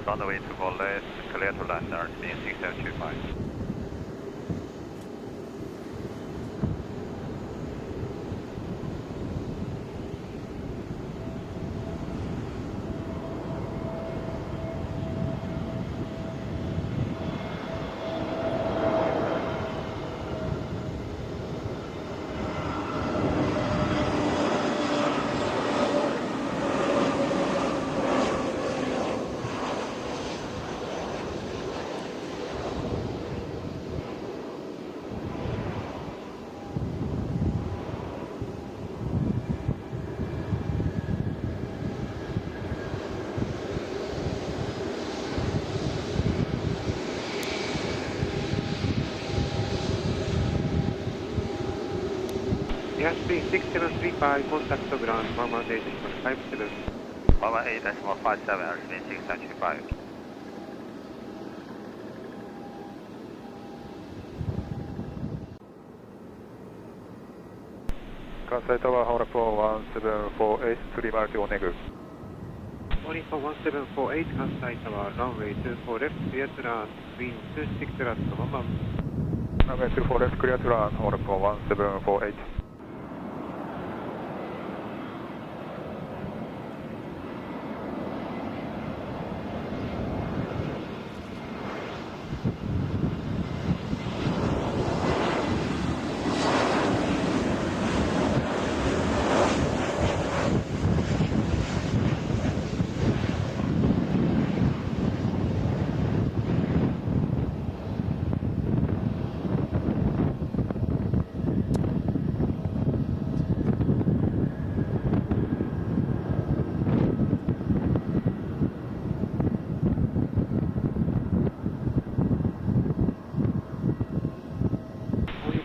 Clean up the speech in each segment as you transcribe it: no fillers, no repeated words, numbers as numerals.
Runway 24 left, clear to land, RTB 6725. Airspeed 6735, contact ground 118.57. 118.57, RTB 6725. Kansai Tower, hold for 1748, 3 mile to Onegu. Only for 1748, Kansai Tower, runway 24 left, clear to land, wind 26 knots, 1 mile. Runway 24 left, clear to land, hold for 1748.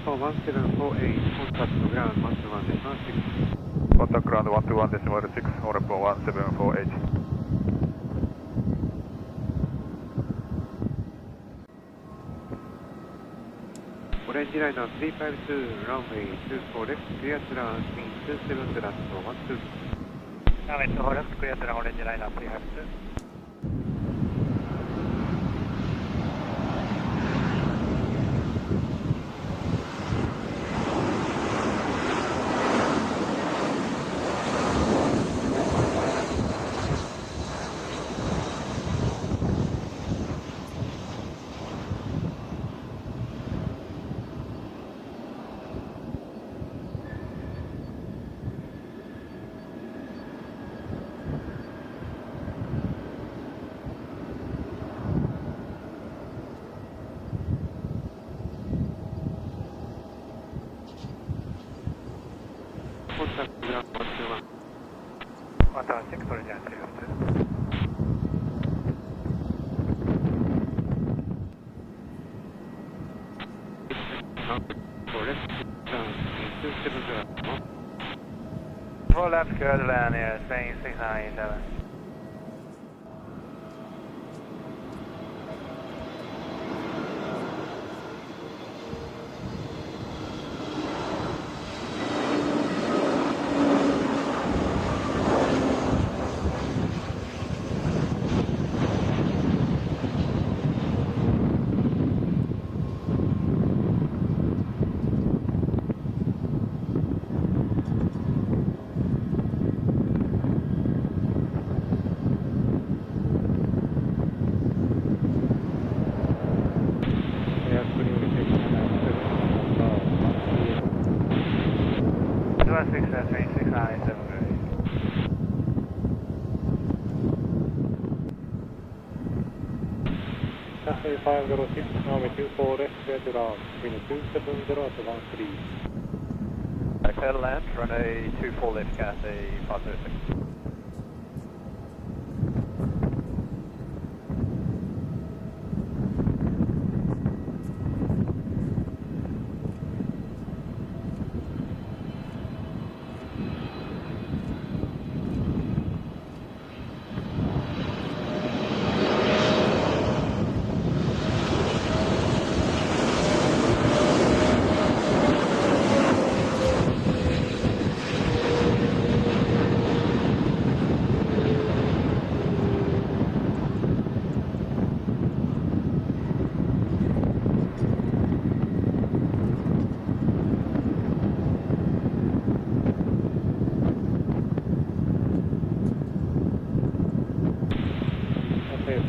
For 1748, contact ground 121.6. Contact ground 121.6, hold for 1748. Orange Liner 352, runway 24 left, clear to land, wind 27 knots, 12. Runway 24 left, clear to land, Orange Liner 352. Contact ground 121. 116, Orange Liner 352. For left, down, wind 27 knots, 1. 4 left, clear to land, Spain 6987. Cathay 506, runway 24 left, clear to land, wind 270 at 13. Clear to land, runway 24 left, Cathay 506.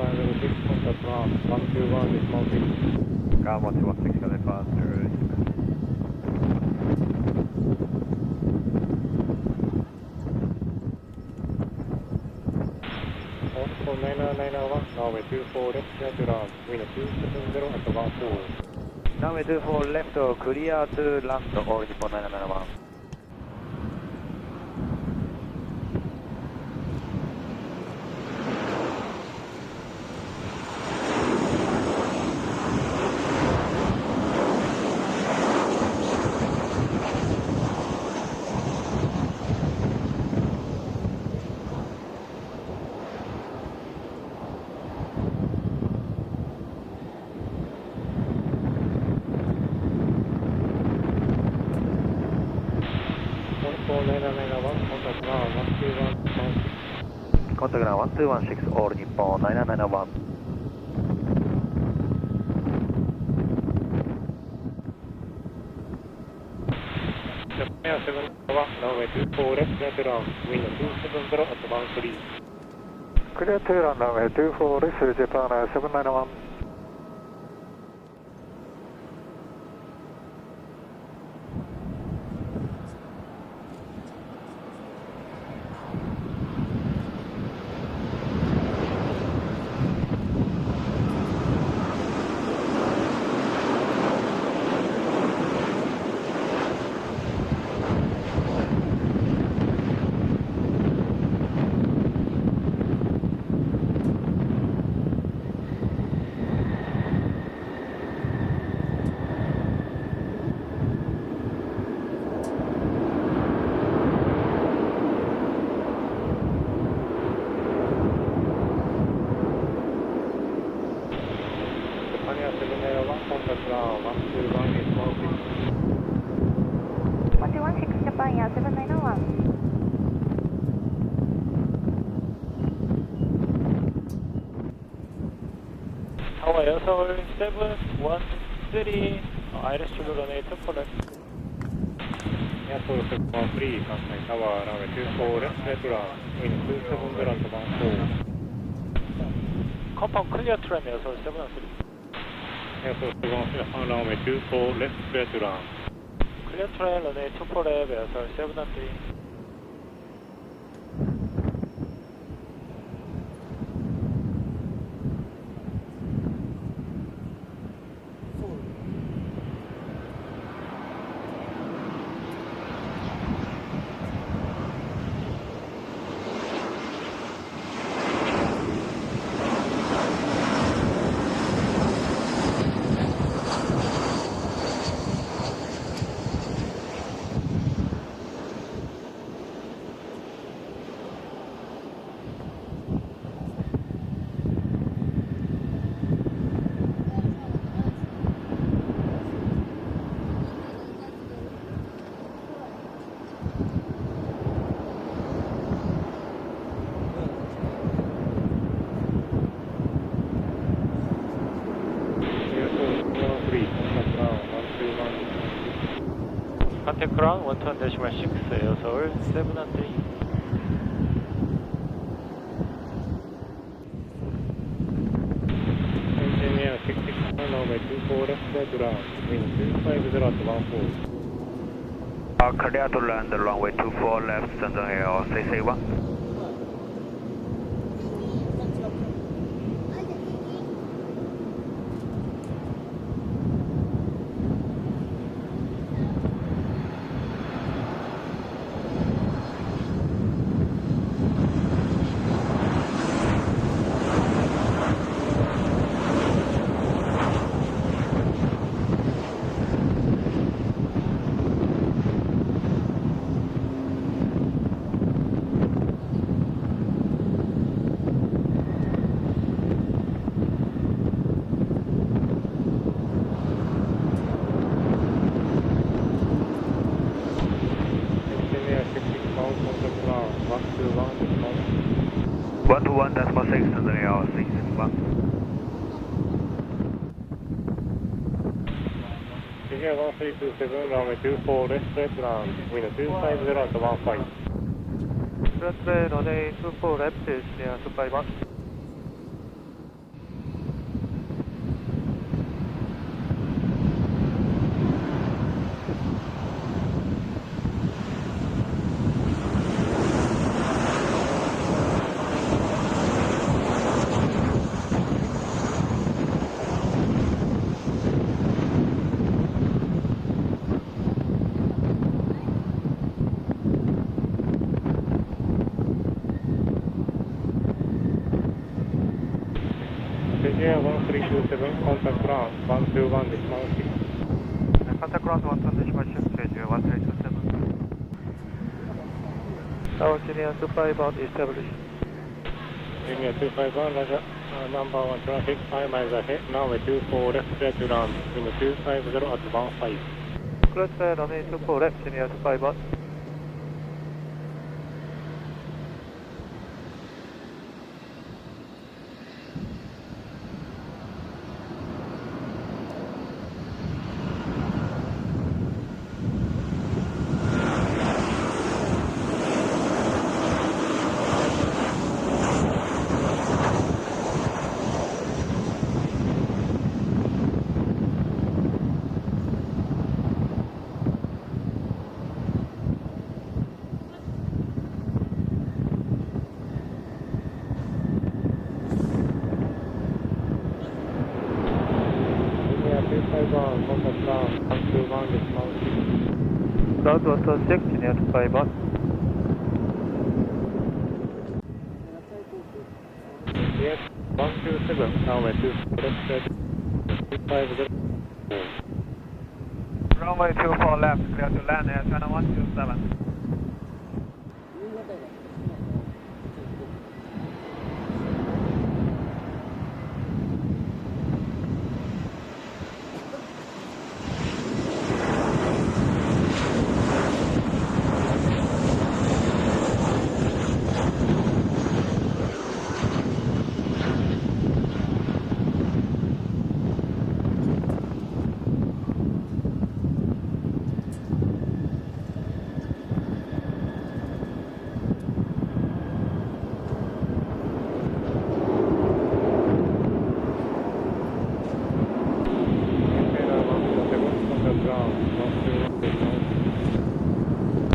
506, contact ground 121 dismounting. Ground 1216, Cathay Pacific. On 9991, runway 24 left, clear to land, wind 270 at 14. Runway 24 left, clear to land, all report 9991. Contact ground 1216, all Nippon 9991. Japan Air 701, runway 24 left, clear to land, wind 270 at 13. Clear to land, runway 24 left, Japan Air 791. Japan Air 791. Tower Air Seoul 713, Iris Trigger runway 24 left. Air Seoul 713, Kansai Tower, runway 24 left, clear to land, wind 270 at 14. Compound clear to land Air Seoul 713. Air Seoul 713, runway 24 left, clear to land. Clear to land runway 24 left Air Seoul 713. Contact ground 121.6 Air Seoul 713. Shenzhen Air 661, runway 24 left, clear to land, wind 250 at 14. Clear to land, runway 24 left, Shenzhen Air 661. Air 1327, runway 24 left, clear to land, wind 250 at 15. Runway 24 left, Air 251. Air 1327, contact ground 121 decimal 6. Contact ground 120 decimal 6, Jeju 1327. Tower Jin Air 251 established. Jin Air 251, Roger. Number 1 traffic, 5 miles ahead, runway 24 left, clear to land, wind 250 at 15. Clear to land, runway 24 left, Jin Air 251. Contact ground 121 decimal 6. Ground 126, Jin Air 251. Yes, 127, runway 24 left, clear to 250. Runway 24 left, clear to land, Air China 127.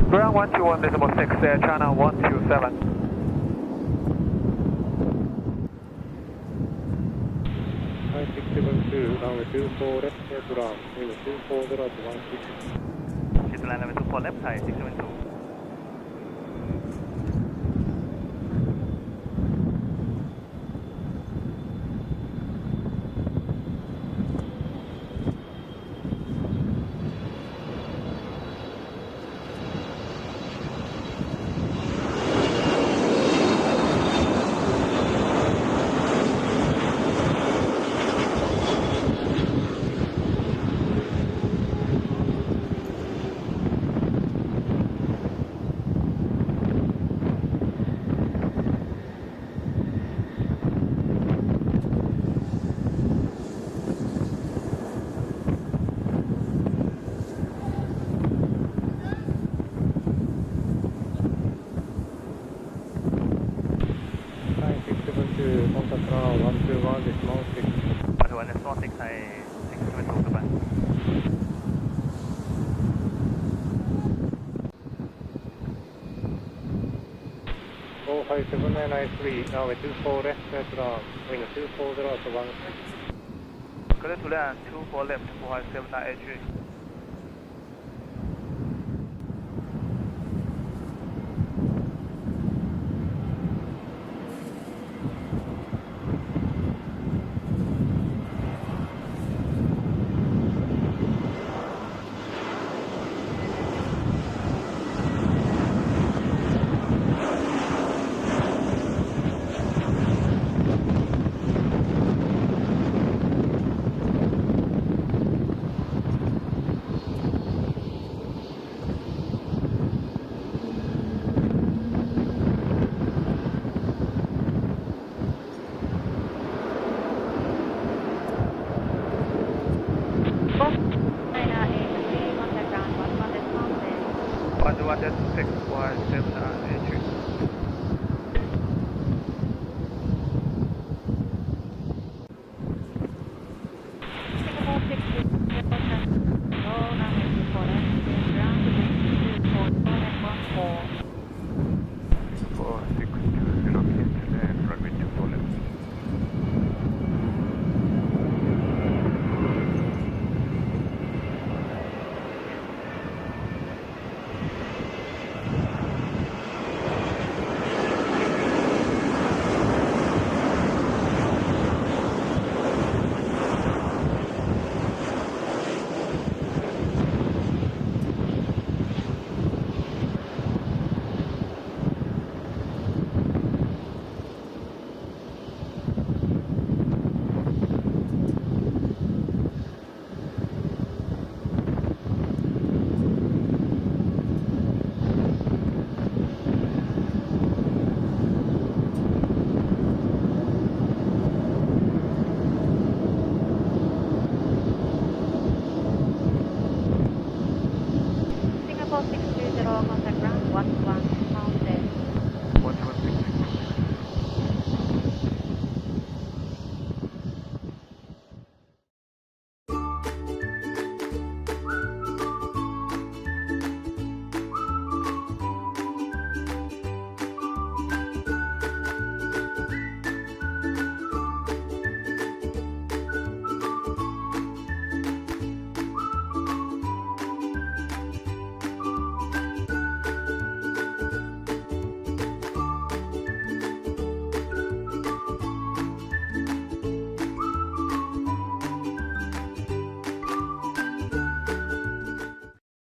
Ground 121 decimal 6, Air China 127. 5672, runway 24 left, clear to land, wind 240 at 16. Jin Air 24 left, Thai 672. Contact ground 121 decimal 6. 121 decimal 6, Thai 672 goodbye. Go 57993, runway 24 left, clear to land, wind 240 at 16. Clear to land 24 left, 457 83.